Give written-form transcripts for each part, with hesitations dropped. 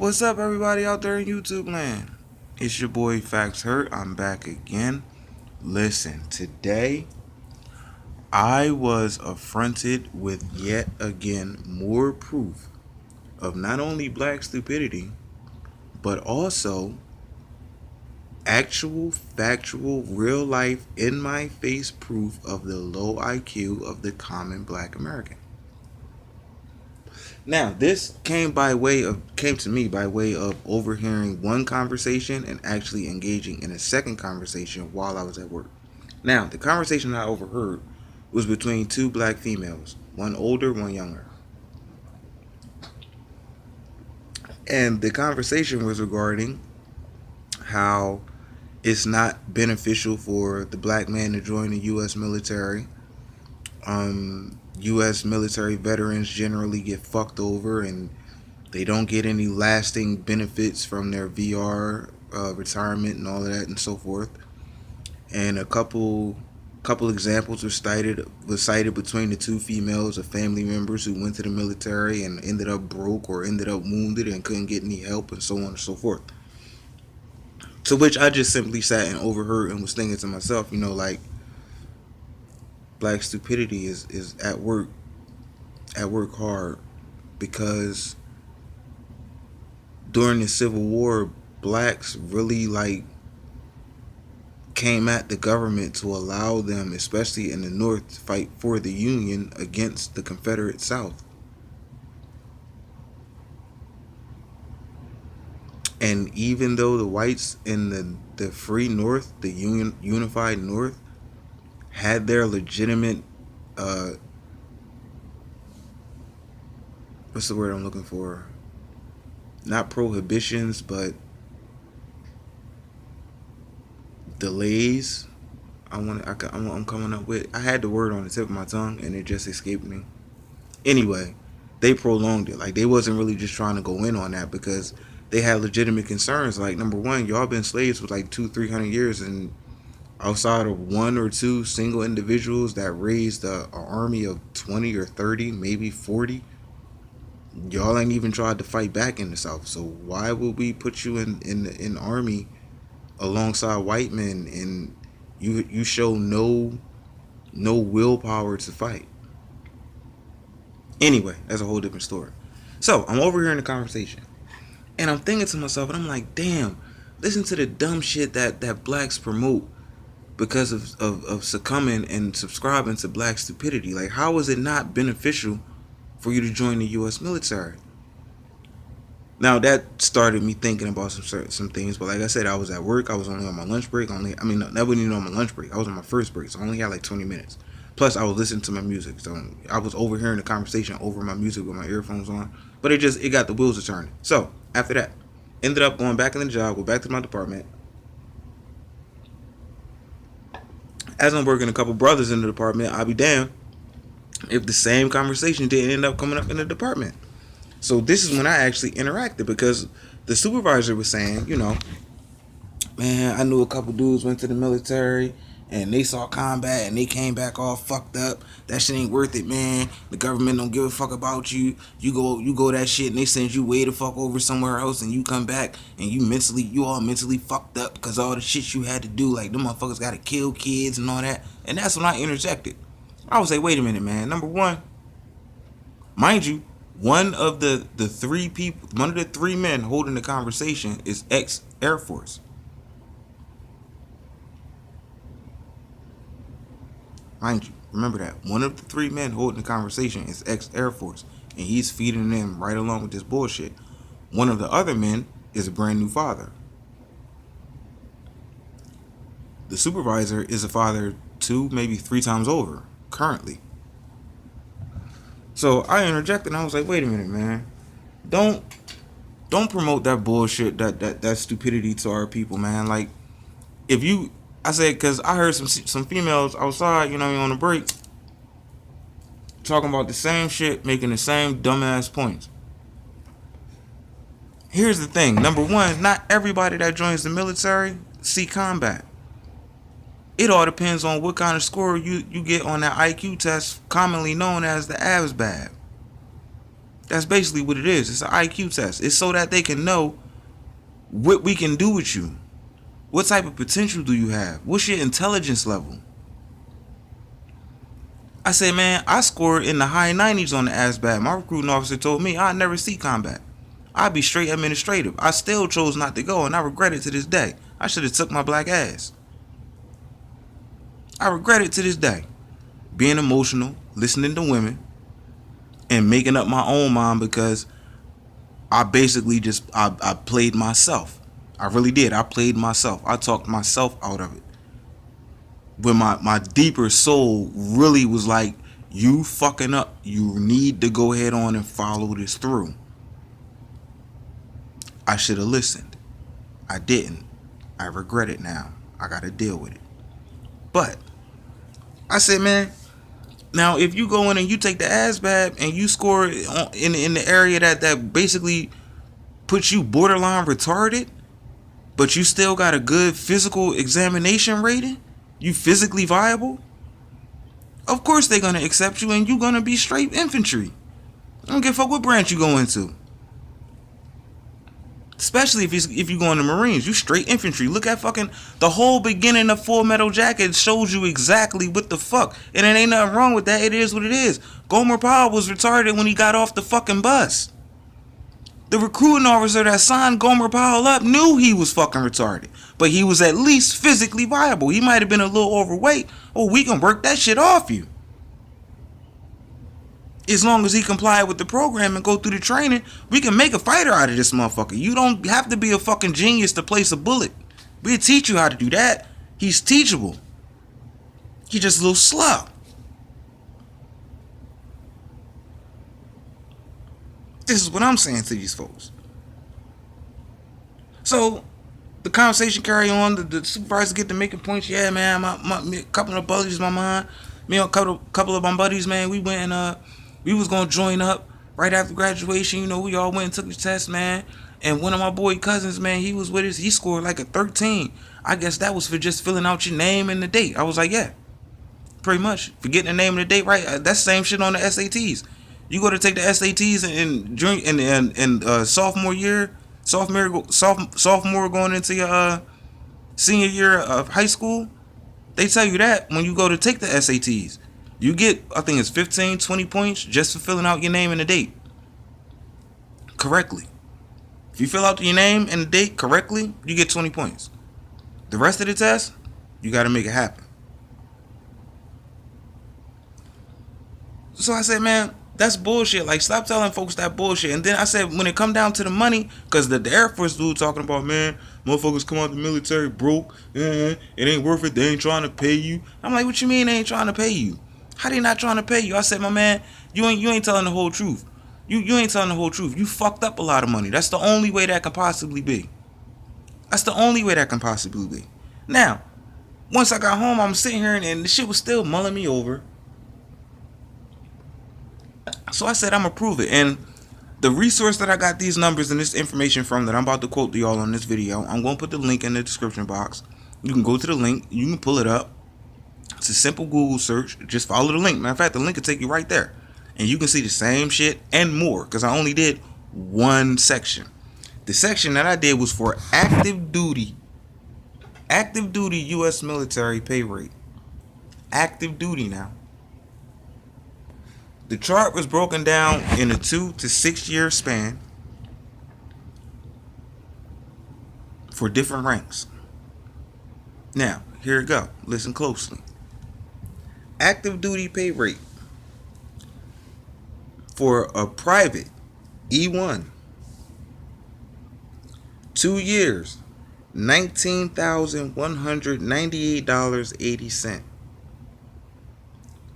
What's up, everybody out there in YouTube land? It's your boy Facts Hurt. I'm back again. Listen, today I was affronted with yet again more proof of not only black stupidity, but also actual, factual, real life, in my face proof of the low IQ of the common black American. Now, this came to me by way of overhearing one conversation and actually engaging in a second conversation while I was at work. Now, the conversation I overheard was between two black females, one older, one younger. And the conversation was regarding how it's not beneficial for the black man to join the U.S. military. U.S. military veterans generally get fucked over and they don't get any lasting benefits from their VR retirement and all of that and so forth. And a couple examples were cited between the two females of family members who went to the military and ended up broke or ended up wounded and couldn't get any help and so on and so forth. To which I just simply sat and overheard and was thinking to myself, like black stupidity is at work hard because during the Civil War, blacks really came at the government to allow them, especially in the North, to fight for the Union against the Confederate South. And even though the whites in the free North, the unified North, had their legitimate, uh, what's the word I'm looking for? Not prohibitions, but delays. I'm coming up with. I had the word on the tip of my tongue, and it just escaped me. Anyway, they prolonged it. Like they wasn't really just trying to go in on that because they had legitimate concerns. Like number one, y'all been slaves for like 200-300 years, and outside of one or two single individuals that raised a army of 20 or 30, maybe 40, y'all ain't even tried to fight back in the South. So why would we put you in army alongside white men and you show no willpower to fight? Anyway, that's a whole different story. So I'm over here in the conversation, and I'm thinking to myself, and I'm like, damn, listen to the dumb shit that blacks promote because of succumbing and subscribing to black stupidity. Like, how is it not beneficial for you to join the U.S. military? Now that started me thinking about some things, but like I said, I was at work. I was only on my lunch break. That wasn't even on my lunch break. I was on my first break, so I only had like 20 minutes. Plus, I was listening to my music, so I was overhearing the conversation over my music with my earphones on. But it got the wheels a turning. So after that, ended up going back in the job, go back to my department. As I'm working a couple brothers in the department, I'll be damned if the same conversation didn't end up coming up in the department. So this is when I actually interacted because the supervisor was saying, man, I knew a couple dudes went to the military and they saw combat and they came back all fucked up. That shit ain't worth it, man. The government don't give a fuck about you. You go that shit and they send you way the fuck over somewhere else and you come back and you all mentally fucked up because all the shit you had to do, like them motherfuckers gotta kill kids and all that. And that's when I interjected. I would say, wait a minute, man. Number one, mind you, one of the three men holding the conversation is ex Air Force. Mind you, remember that. One of the three men holding the conversation is ex Air Force, and he's feeding them right along with this bullshit. One of the other men is a brand new father. The supervisor is a father two, maybe three times over, currently. So I interjected and I was like, wait a minute, man. Don't don't promote that bullshit, that stupidity to our people, man. Like, if you, I said, because I heard some females outside, on the break, talking about the same shit, making the same dumbass points. Here's the thing. Number one, not everybody that joins the military see combat. It all depends on what kind of score you get on that IQ test, commonly known as the ASVAB. That's basically what it is. It's an IQ test. It's so that they can know what we can do with you. What type of potential do you have? What's your intelligence level? I said, man, I scored in the high 90s on the ASVAB. My recruiting officer told me I'd never see combat. I'd be straight administrative. I still chose not to go, and I regret it to this day. I should have took my black ass. I regret it to this day. Being emotional, listening to women, and making up my own mind because I basically I played myself. I really did. I played myself. I talked myself out of it. When my deeper soul really was like, you fucking up. You need to go ahead on and follow this through. I should have listened. I didn't. I regret it now. I got to deal with it. But I said, man, now if you go in and you take the ASVAB and you score in the area that basically puts you borderline retarded, but you still got a good physical examination rating, you physically viable, of course they're going to accept you and you're going to be straight infantry. I don't give a fuck what branch you go into. Especially if you go in the Marines, you straight infantry. Look at fucking the whole beginning of Full Metal Jacket shows you exactly what the fuck. And it ain't nothing wrong with that. It is what it is. Gomer Pyle was retarded when he got off the fucking bus. The recruiting officer that signed Gomer Pyle up knew he was fucking retarded. But he was at least physically viable. He might have been a little overweight. Oh, we can work that shit off you. As long as he complied with the program and go through the training, we can make a fighter out of this motherfucker. You don't have to be a fucking genius to place a bullet. We'll teach you how to do that. He's teachable. He's just a little slow. This is what I'm saying to these folks. So the conversation carry on. The supervisor get to making points. Yeah, man, a couple of buddies, me and a couple of my buddies, man, we went and we was gonna join up right after graduation. You know, we all went and took the test, man. And one of my boy cousins, man, he was with us. He scored like a 13. I guess that was for just filling out your name and the date. I was like, yeah, pretty much. For getting the name and the date right. That's the same shit on the SATs. You go to take the SATs in sophomore going into your senior year of high school. They tell you that when you go to take the SATs. You get, I think it's 15, 20 points just for filling out your name and the date correctly. If you fill out your name and the date correctly, you get 20 points. The rest of the test, you got to make it happen. So I said, man, that's bullshit. Like, stop telling folks that bullshit. And then I said, when it come down to the money, because the Air Force dude talking about, man, motherfuckers come out the military broke. It ain't worth it. They ain't trying to pay you. I'm like, what you mean they ain't trying to pay you? How they not trying to pay you? I said, my man, you ain't telling the whole truth. You ain't telling the whole truth. You fucked up a lot of money. That's the only way that can possibly be. That's the only way that can possibly be. Now, once I got home, I'm sitting here and the shit was still mulling me over. So I said, I'm gonna prove it. And the resource that I got these numbers and this information from that I'm about to quote to y'all on this video, I'm gonna put the link in the description box. You can go to the link. You can pull it up. It's a simple Google search. Just follow the link. Matter of fact, the link will take you right there. And you can see the same shit and more. Because I only did one section. The section that I did was for active duty U.S. military pay rate. Active duty now. The chart was broken down in a 2 to 6 year span for different ranks. Now, here we go. Listen closely. Active duty pay rate for a private E1, 2 years, $19,198.80.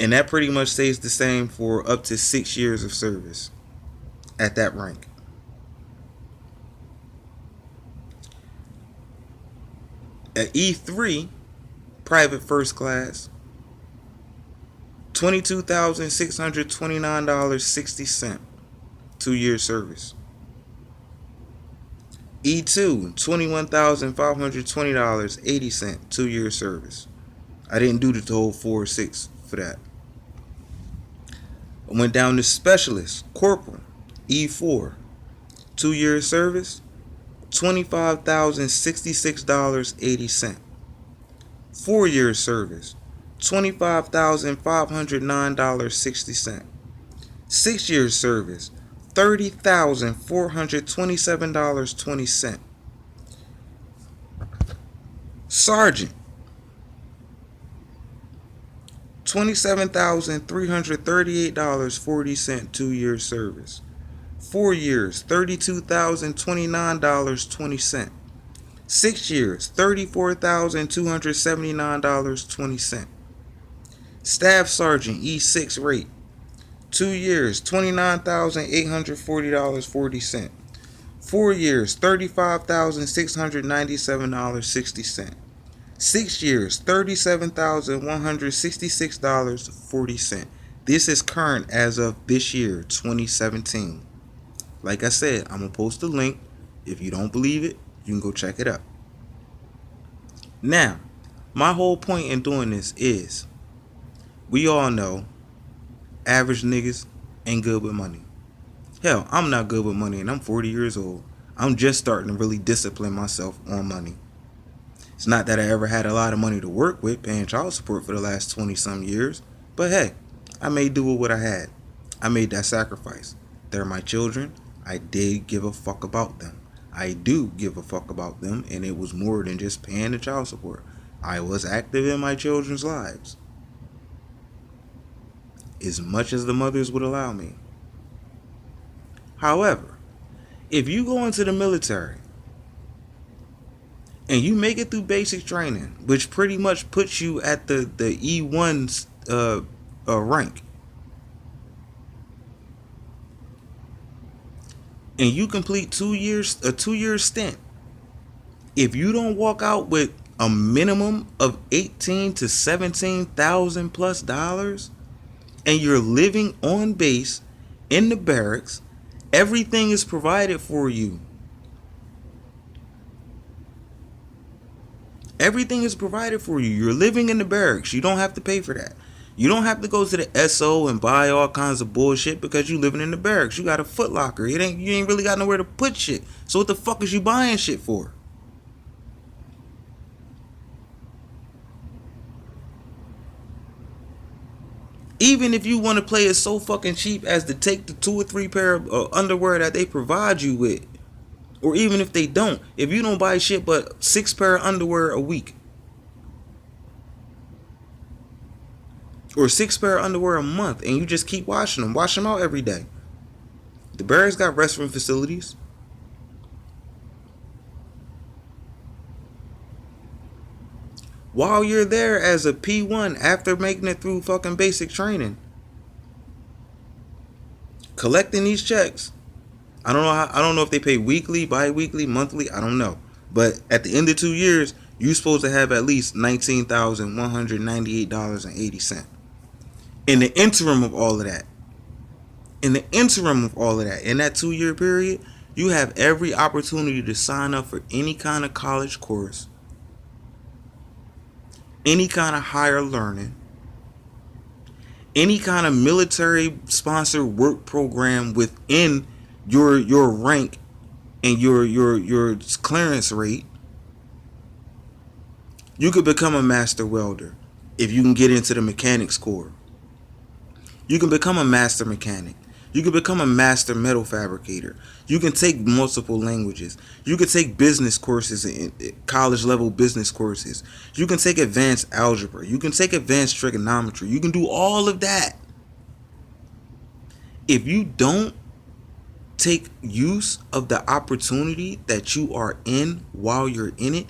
And that pretty much stays the same for up to 6 years of service at that rank. At E3, private first class, $22,629.60, 2 year service. E2, $21,520.80, 2 year service. I didn't do the whole 4 or 6 for that. I went down to specialist, corporal, E4, 2 year service, $25,066.80. 4 year service, $25,509.60. 6 year service, $30,427.20. Sergeant, $27,338.40. 2 year service. 4 years, $32,029.20. 6 years, $34,279.20. Staff Sergeant E6 rate, 2 years, $29,840.40. 4 years, $35,697.60. 6 years, $37,166.40. This is current as of this year, 2017. Like I said, I'm going to post a link. If you don't believe it, you can go check it out. Now, my whole point in doing this is, we all know average niggas ain't good with money. Hell, I'm not good with money and I'm 40 years old. I'm just starting to really discipline myself on money. It's not that I ever had a lot of money to work with paying child support for the last 20 some years. But hey, I made do with what I had. I made that sacrifice. They're my children. I did give a fuck about them. I do give a fuck about them, and it was more than just paying the child support. I was active in my children's lives, as much as the mothers would allow me. However, if you go into the military and you make it through basic training, which pretty much puts you at the E1 rank, and you complete 2 years, a 2 year stint, if you don't walk out with a minimum of 18 to 17,000 plus dollars, and you're living on base in the barracks, everything is provided for you. Everything is provided for you. You're living in the barracks. You don't have to pay for that. You don't have to go to the SO and buy all kinds of bullshit because you living in the barracks. You got a Foot Locker. You ain't really got nowhere to put shit. So what the fuck is you buying shit for? Even if you want to play it so fucking cheap as to take the 2 or 3 pair of underwear that they provide you with, or even if they don't, if you don't buy shit but 6 pair of underwear a week, or 6 pair of underwear a month, and you just keep washing them, wash them out every day. The barracks got restroom facilities. While you're there as a P1, after making it through fucking basic training, collecting these checks, I don't know if they pay weekly, bi-weekly, monthly, I don't know. But at the end of 2 years, you're supposed to have at least $19,198.80. In the interim of all of that, in that 2 year period, you have every opportunity to sign up for any kind of college course, any kind of higher learning, any kind of military sponsored work program within your rank and your clearance rate. You could become a master welder if you can get into the mechanics corps. You can become a master mechanic. You can become a master metal fabricator. You can take multiple languages. You can take business courses, college level business courses. You can take advanced algebra. You can take advanced trigonometry. You can do all of that. If you don't take use of the opportunity that you are in while you're in it,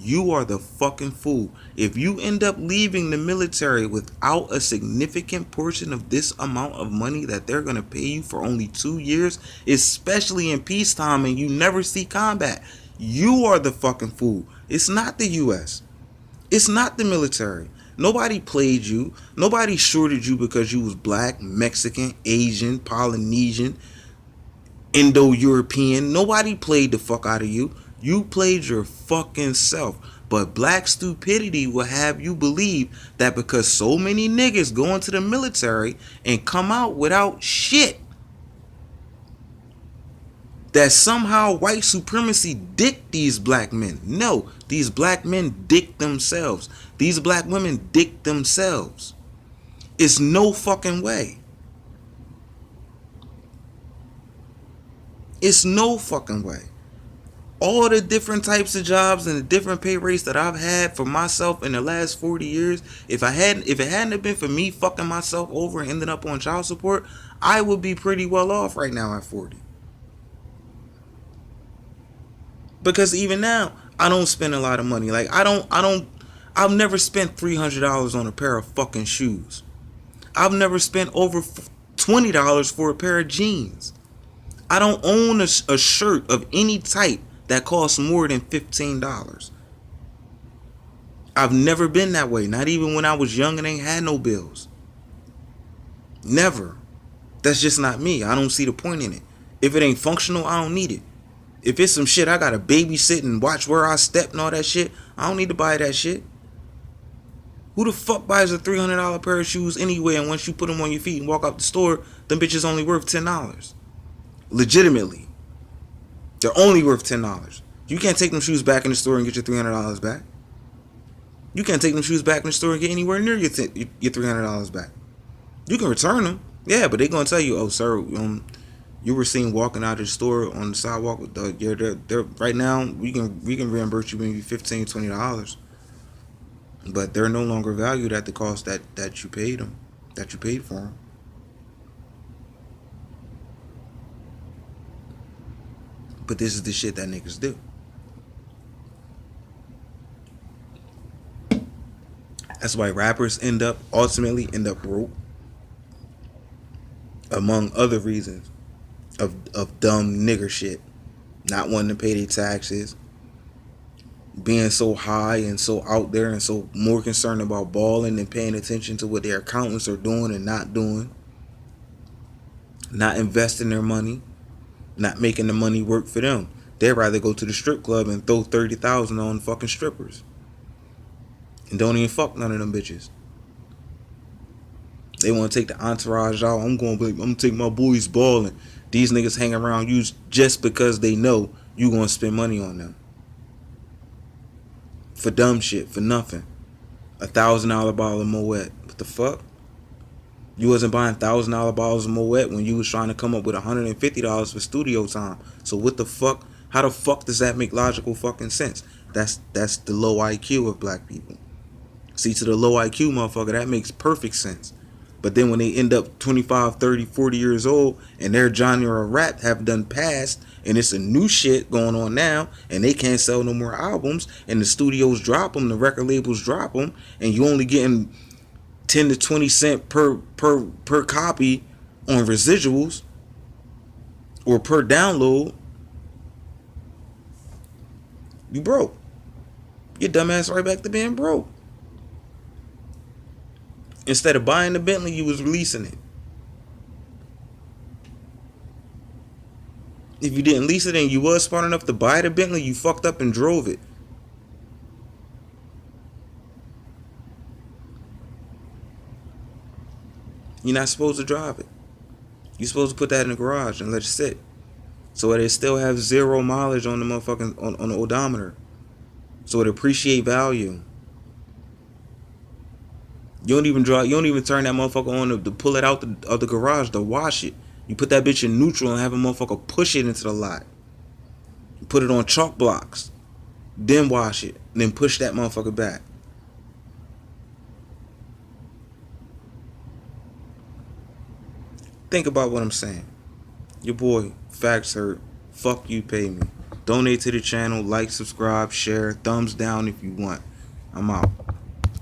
you are the fucking fool. If you end up leaving the military without a significant portion of this amount of money that they're going to pay you for only 2 years, especially in peacetime, and you never see combat, you are the fucking fool. It's not the U.S. It's not the military. Nobody played you. Nobody shorted you because you was black, Mexican, Asian, Polynesian, Indo-European. Nobody played the fuck out of you. You played your fucking self. But black stupidity will have you believe that because so many niggas go into the military and come out without shit, that somehow white supremacy dick these black men. No, these black men dick themselves. These black women dick themselves. It's no fucking way. It's no fucking way. All the different types of jobs and the different pay rates that I've had for myself in the last 40 years, if it hadn't been for me fucking myself over and ending up on child support, I would be pretty well off right now at 40. Because even now, I don't spend a lot of money. Like I've never spent $300 on a pair of fucking shoes. I've never spent over $20 for a pair of jeans. I don't own a shirt of any type that costs more than $15. I've never been that way. Not even when I was young and ain't had no bills. Never. That's just not me. I don't see the point in it. If it ain't functional, I don't need it. If it's some shit I gotta babysit and watch where I step and all that shit, I don't need to buy that shit. Who the fuck buys a $300 pair of shoes anyway, and once you put them on your feet and walk out the store, them bitches only worth $10? Legitimately. They're only worth $10. You can't take them shoes back in the store and get your $300 back. You can't take them shoes back in the store and get anywhere near your $300 back. You can return them, yeah, but they're gonna tell you, oh sir, you were seen walking out of the store on the sidewalk with they're right now we can reimburse you maybe $15, $20, but they're no longer valued at the cost that you paid them, that you paid for them. But this is the shit that niggas do. That's why rappers ultimately end up broke. Among other reasons of dumb nigger shit. Not wanting to pay their taxes. Being so high and so out there and so more concerned about balling than paying attention to what their accountants are doing and not doing. Not investing their money. Not making the money work for them. They'd rather go to the strip club and throw $30,000 on fucking strippers. And don't even fuck none of them bitches. They want to take the entourage out. I'm gonna take my boys balling. These niggas hang around you just because they know you gonna spend money on them. For dumb shit, for nothing. $1,000 bottle of Moet. What the fuck? You wasn't buying $1,000 bottles of Moet when you was trying to come up with $150 for studio time. So what the fuck? How the fuck does that make logical fucking sense? That's the low IQ of black people. See, to the low IQ motherfucker, that makes perfect sense. But then when they end up 25, 30, 40 years old and their genre of rap have done passed and it's a new shit going on now and they can't sell no more albums and the studios drop them, the record labels drop them, and you only getting 10 to 20 cent per copy on residuals or per download, you broke. Your dumbass right back to being broke. Instead of buying the Bentley, you was releasing it. If you didn't lease it and you was smart enough to buy the Bentley, you fucked up and drove it. You're not supposed to drive it. You're supposed to put that in the garage and let it sit. So it still have 0 mileage on the motherfucking on the odometer. So it appreciate value. You don't even turn that motherfucker on to pull it out of the garage to wash it. You put that bitch in neutral and have a motherfucker push it into the lot. You put it on chalk blocks. Then wash it. And then push that motherfucker back. Think about what I'm saying. Your boy, Facts Hurt. Fuck you, pay me. Donate to the channel, like, subscribe, share, thumbs down if you want. I'm out.